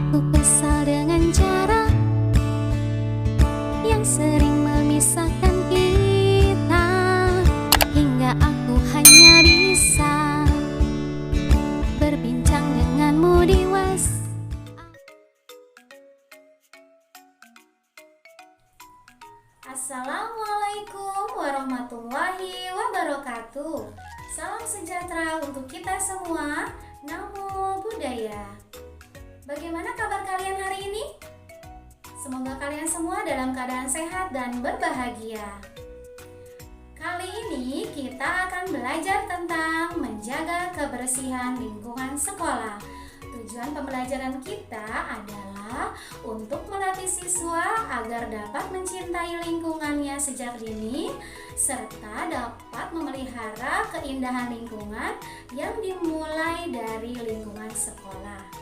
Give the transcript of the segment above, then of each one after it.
Aku kesal dengan cara yang sering memisahkan kita, hingga aku hanya bisa berbincang denganmu di WhatsApp. Assalamualaikum warahmatullahi wabarakatuh. Salam sejahtera untuk kita semua. Namo Buddhaya. Bagaimana kabar kalian hari ini? Semoga kalian semua dalam keadaan sehat dan berbahagia. Kali ini kita akan belajar tentang menjaga kebersihan lingkungan sekolah. Tujuan pembelajaran kita adalah untuk melatih siswa agar dapat mencintai lingkungannya sejak dini, serta dapat memelihara keindahan lingkungan yang dimulai dari lingkungan sekolah.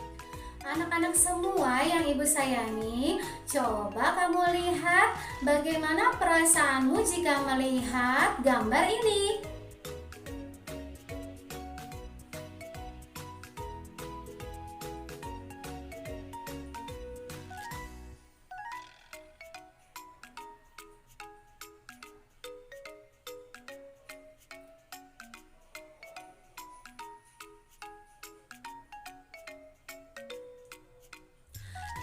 Anak-anak semua yang ibu sayangi, coba kamu lihat bagaimana perasaanmu jika melihat gambar ini.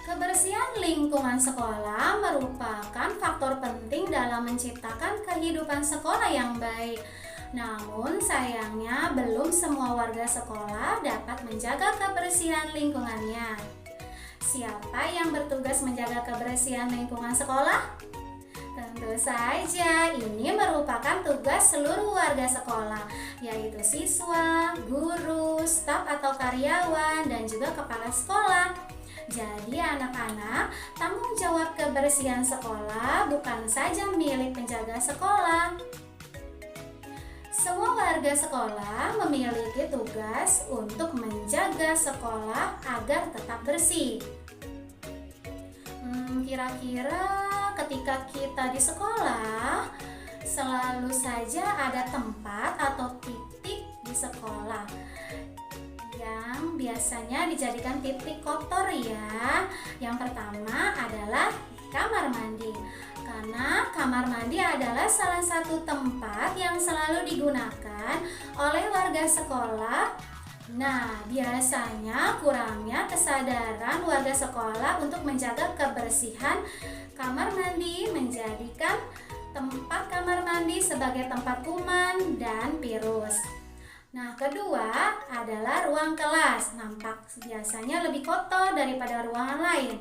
Kebersihan lingkungan sekolah merupakan faktor penting dalam menciptakan kehidupan sekolah yang baik. Namun sayangnya belum semua warga sekolah dapat menjaga kebersihan lingkungannya. Siapa yang bertugas menjaga kebersihan lingkungan sekolah? Tentu saja ini merupakan tugas seluruh warga sekolah, yaitu siswa, guru, staf atau karyawan, dan juga kepala sekolah. Jadi anak-anak, tanggung jawab kebersihan sekolah bukan saja milik penjaga sekolah. Semua warga sekolah memiliki tugas untuk menjaga sekolah agar tetap bersih. Kira-kira ketika kita di sekolah, selalu saja ada tempat atau titik di sekolah yang biasanya dijadikan titik kotor ya. Yang pertama adalah kamar mandi. Karena kamar mandi adalah salah satu tempat yang selalu digunakan oleh warga sekolah. Nah, biasanya kurangnya kesadaran warga sekolah untuk menjaga kebersihan kamar mandi, menjadikan tempat kamar mandi sebagai tempat kuman dan virus. Nah, kedua adalah ruang kelas. Nampak biasanya lebih kotor daripada ruangan lain.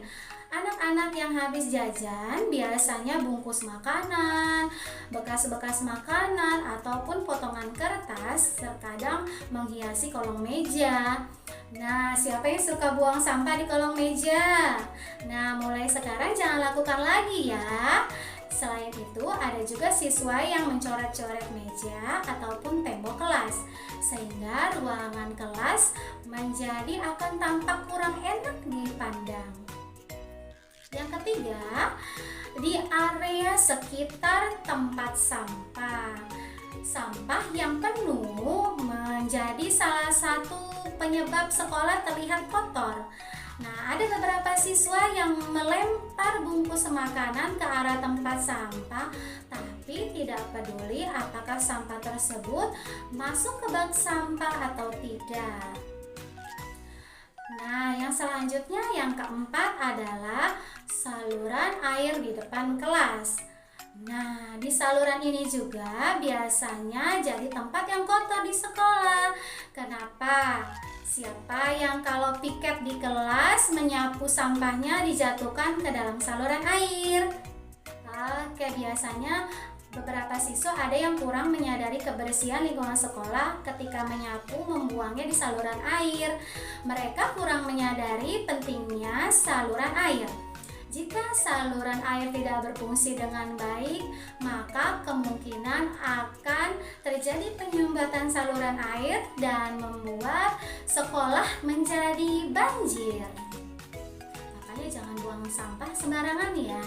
Anak-anak yang habis jajan biasanya bungkus makanan, bekas-bekas makanan, ataupun potongan kertas terkadang menghiasi kolong meja. Nah, siapa yang suka buang sampah di kolong meja? Nah, mulai sekarang jangan lakukan lagi ya. Selain itu, ada juga siswa yang mencoret-coret meja ataupun tembok kelas, sehingga ruangan kelas menjadi akan tampak kurang enak dipandang. Yang ketiga, di area sekitar tempat sampah. Sampah yang penuh menjadi salah satu penyebab sekolah terlihat kotor. Nah, ada beberapa siswa yang melempar bungkus makanan ke arah tempat sampah, tapi tidak peduli apakah sampah tersebut masuk ke bak sampah atau tidak. Nah, yang selanjutnya yang keempat adalah saluran air di depan kelas. Nah, di saluran ini juga biasanya jadi tempat yang kotor di sekolah. Kenapa? Siapa yang kalau piket di kelas menyapu sampahnya dijatuhkan ke dalam saluran air? Oke, biasanya beberapa siswa ada yang kurang menyadari kebersihan lingkungan sekolah ketika menyapu membuangnya di saluran air. Mereka kurang menyadari pentingnya saluran air. Jika saluran air tidak berfungsi dengan baik, maka kemungkinan akan terjadi penyumbatan saluran air dan membuat sekolah menjadi banjir. Makanya jangan buang sampah sembarangan ya.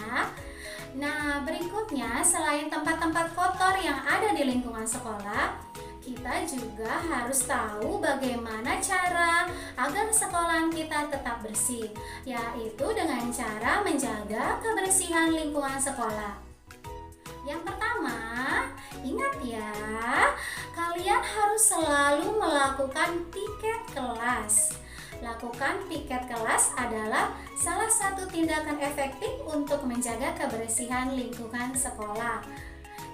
Nah, berikutnya selain tempat-tempat kotor yang ada di lingkungan sekolah, kita juga harus tahu bagaimana cara agar sekolahan kita tetap bersih, yaitu dengan cara menjaga kebersihan lingkungan sekolah. Yang pertama, ingat ya, kalian harus selalu melakukan piket kelas. Lakukan piket kelas adalah salah satu tindakan efektif untuk menjaga kebersihan lingkungan sekolah.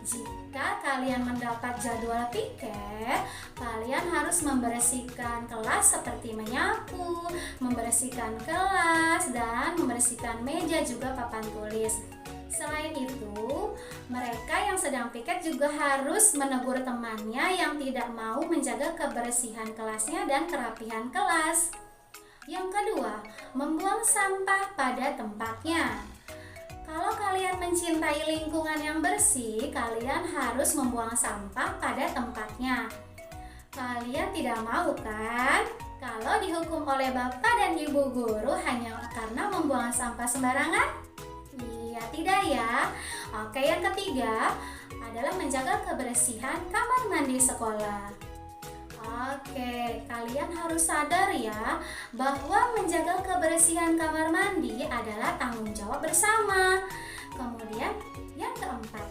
Jika kalian mendapat jadwal piket, kalian harus membersihkan kelas seperti menyapu, membersihkan kelas, dan membersihkan meja juga papan tulis. Selain itu, mereka yang sedang piket juga harus menegur temannya yang tidak mau menjaga kebersihan kelasnya dan kerapihan kelas. Yang kedua, membuang sampah pada tempatnya. Kalau kalian mencintai lingkungan yang bersih, kalian harus membuang sampah pada tempatnya. Kalian tidak mau kan? Kalau dihukum oleh bapak dan ibu guru hanya karena membuang sampah sembarangan? Iya, tidak ya. Oke, yang ketiga adalah menjaga kebersihan kamar mandi sekolah. Oke, kalian harus sadar ya bahwa menjaga kebersihan kamar mandi adalah tanggung jawab bersama. Kemudian yang keempat,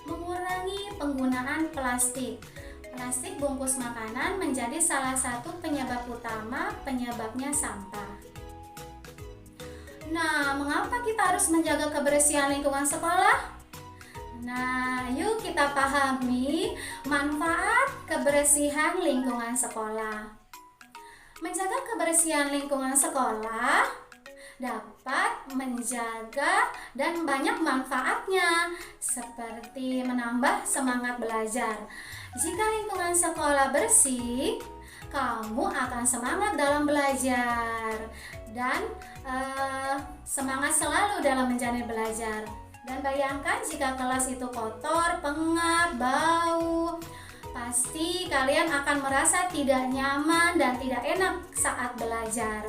mengurangi penggunaan plastik. Plastik bungkus makanan menjadi salah satu penyebab utama penyebabnya sampah. Nah, mengapa kita harus menjaga kebersihan lingkungan sekolah? Nah, yuk kita pahami manfaat kebersihan lingkungan sekolah. Menjaga kebersihan lingkungan sekolah dapat menjaga dan banyak manfaatnya, seperti menambah semangat belajar. Jika lingkungan sekolah bersih, kamu akan semangat dalam belajar dan semangat selalu dalam menjalani belajar. Dan bayangkan jika kelas itu kotor, pengap, bau, pasti kalian akan merasa tidak nyaman dan tidak enak saat belajar.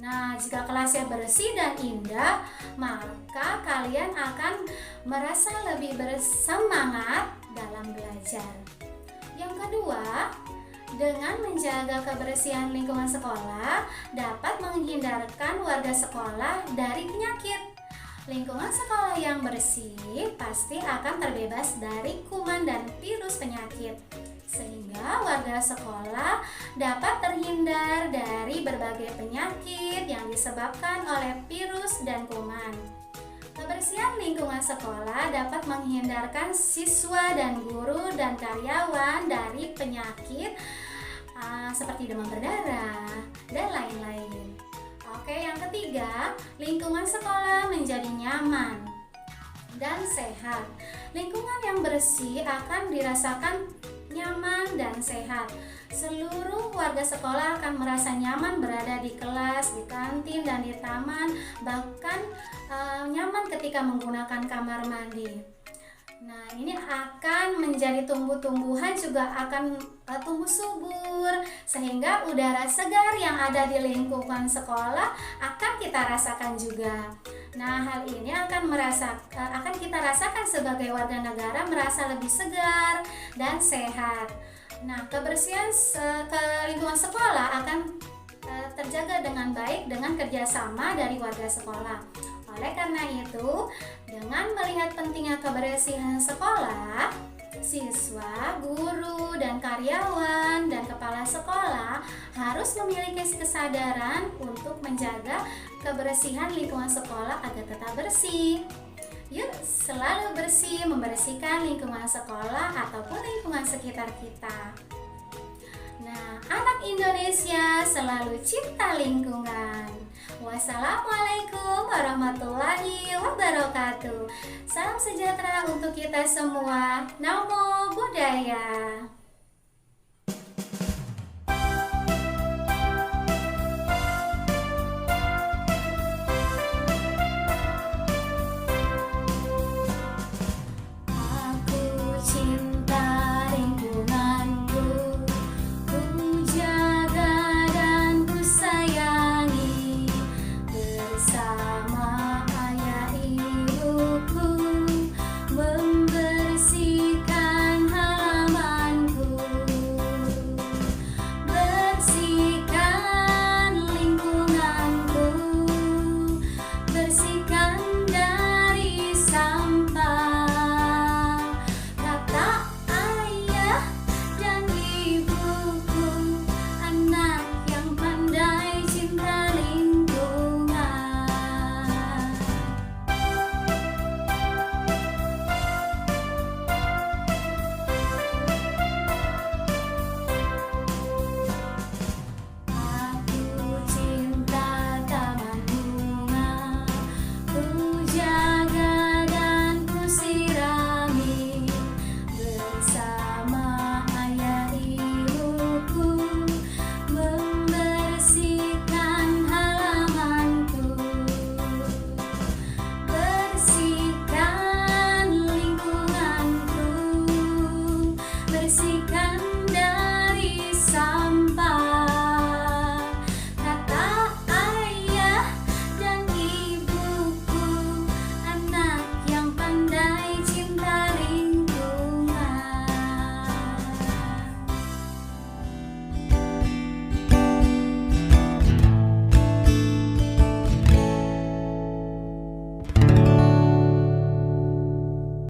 Nah, jika kelasnya bersih dan indah, maka kalian akan merasa lebih bersemangat dalam belajar. Yang kedua, dengan menjaga kebersihan lingkungan sekolah dapat menghindarkan warga sekolah dari penyakit. Lingkungan sekolah yang bersih pasti akan terbebas dari kuman dan virus penyakit, sehingga warga sekolah dapat terhindar dari berbagai penyakit yang disebabkan oleh virus dan kuman. Kebersihan lingkungan sekolah dapat menghindarkan siswa dan guru dan karyawan dari penyakit seperti demam berdarah dan lain-lain. Oke, yang ketiga, lingkungan sekolah menjadi nyaman dan sehat. Lingkungan yang bersih akan dirasakan nyaman dan sehat. Seluruh warga sekolah akan merasa nyaman berada di kelas, di kantin, dan di taman, bahkan nyaman ketika menggunakan kamar mandi. Nah, ini akan menjadi tumbuh-tumbuhan juga akan tumbuh subur, sehingga udara segar yang ada di lingkungan sekolah akan kita rasakan juga. Nah, hal ini akan kita rasakan sebagai warga negara merasa lebih segar dan sehat. Nah, kebersihan lingkungan sekolah akan terjaga dengan baik dengan kerjasama dari warga sekolah. Oleh karena itu, dengan melihat pentingnya kebersihan sekolah, siswa, guru, dan karyawan, dan kepala sekolah harus memiliki kesadaran untuk menjaga kebersihan lingkungan sekolah agar tetap bersih. Yuk, selalu bersih, membersihkan lingkungan sekolah ataupun lingkungan sekitar kita. Nah, anak Indonesia selalu cinta lingkungan. Wassalamualaikum warahmatullahi wabarakatuh. Salam sejahtera untuk kita semua. Namo Buddhaya.